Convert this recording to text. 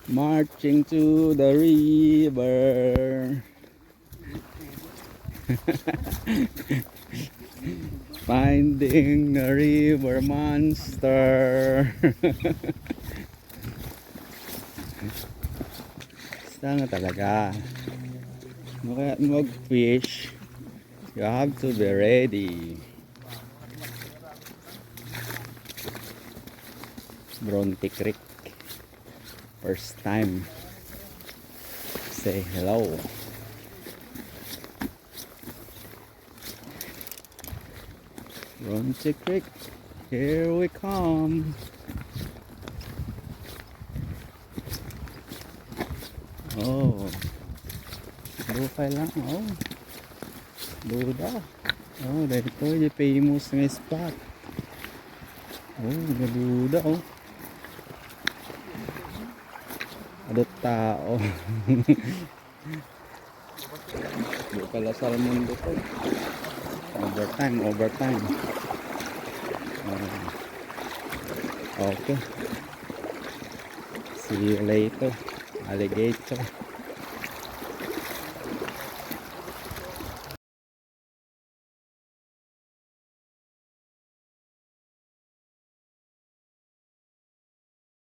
Marching to the river. Finding the river monster. Basta nga talaga. Kaya mag-fish, you have to be ready. Bronte Creek. First time. Say hello. Bronte Creek, here we come. Oh, bukay lang. Oh, duda. Oh, dito yung famous nga spot. Oh, gaduda. Oh, adot tao. Di pala salmon dito. Overtime. Okay. See you later, alligator.